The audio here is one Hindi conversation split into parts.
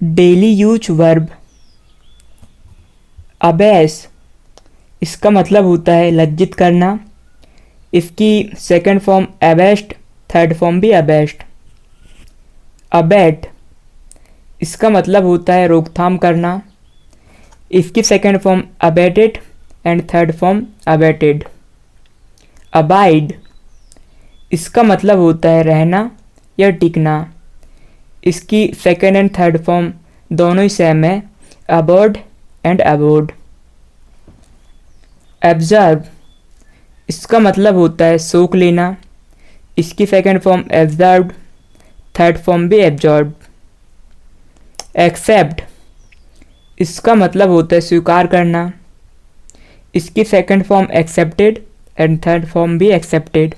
डेली यूज वर्ब अबेस, इसका मतलब होता है लज्जित करना। इसकी सेकंड फॉर्म अबेस्ट, थर्ड फॉर्म भी अबेस्ट। अबेट, इसका मतलब होता है रोकथाम करना। इसकी second form abetted and third form abetted. Abide, इसका मतलब होता है रहना या टिकना। इसकी सेकंड एंड थर्ड फॉर्म दोनों ही सेम है, अबोर्ड एंड अबोर्ड। एब्जर्व, इसका मतलब होता है सोख लेना। इसकी second form absorbed, third form भी एब्जॉर्ब। एक्सेप्ट, इसका मतलब होता है स्वीकार करना। इसकी second form accepted and third form भी एक्सेप्टेड।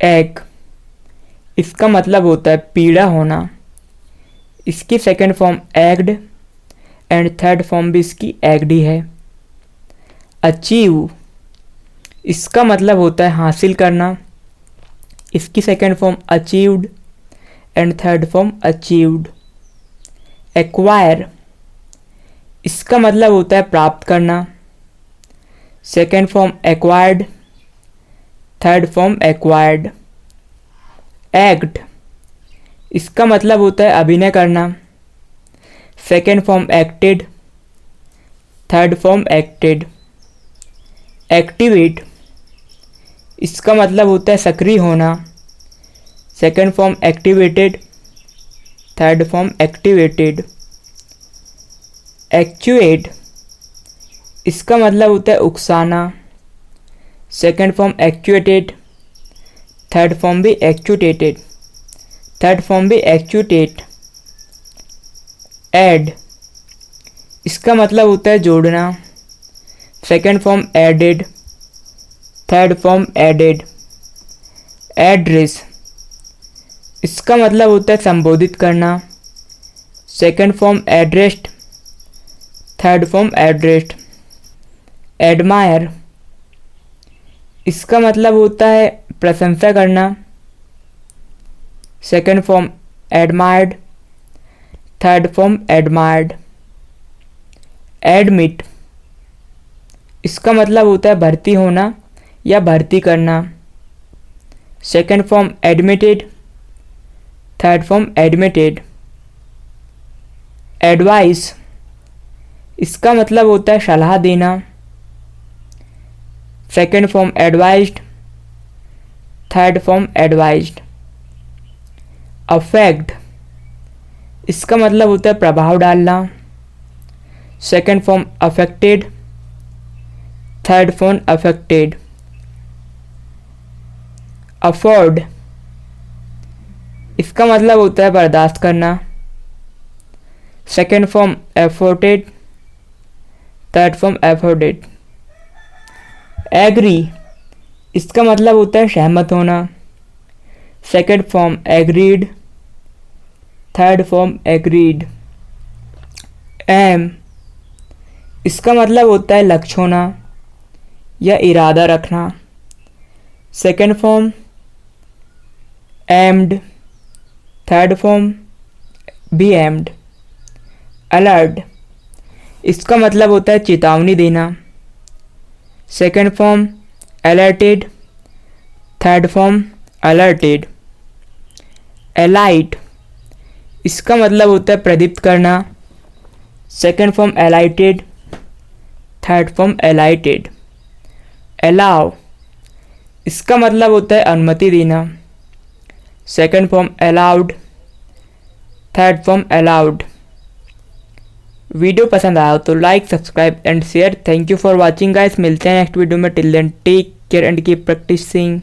एक, इसका मतलब होता है पीड़ा होना। इसकी second form ached and third form भी इसकी एग्ड ही है। अचीव, इसका मतलब होता है हासिल करना। इसकी second form achieved and third form achieved. Acquire, इसका मतलब होता है प्राप्त करना। Second form acquired, third form acquired. Act, इसका मतलब होता है अभिनय करना। Second form acted, third form acted. Activate, इसका मतलब होता है सक्रिय होना। Second form activated, third form activated. Actuate, इसका मतलब होता है उकसाना। Second form actuated, third form भी एक्चुएटेड, थर्ड फॉर्म भी एक्चुएटेड। ऐड, इसका मतलब होता है जोड़ना। Second form added, third form added. Address, इसका मतलब होता है संबोधित करना। Second form addressed, third form addressed. Admire, इसका मतलब होता है प्रशंसा करना। Second form admired, third form admired. Admit, इसका मतलब होता है भर्ती होना या भर्ती करना। Second form admitted, third form admitted. Advice, इसका मतलब होता है सलाह देना। Second form advised, third form advised. Affect, इसका मतलब होता है प्रभाव डालना। Second form affected, third form affected. Afford, इसका मतलब होता है बर्दाश्त करना। Second form afforded, third form afforded. Agree, इसका मतलब होता है सहमत होना। Second form agreed, third form agreed. Aim, इसका मतलब होता है लक्ष्य होना या इरादा रखना। Second form aimed, third form भी एम्ड। अलर्ट, इसका मतलब होता है चेतावनी देना। Second form alerted, third form alerted. Alight, इसका मतलब होता है प्रदीप्त करना। Second form alighted, third form alighted. Allow, इसका मतलब होता है अनुमति देना। Second form allowed, third form allowed. Video पसंद आया तो like, subscribe and share. Thank you for watching guys. मिलते हैं नेक्स्ट वीडियो में। Till then take care and keep practising.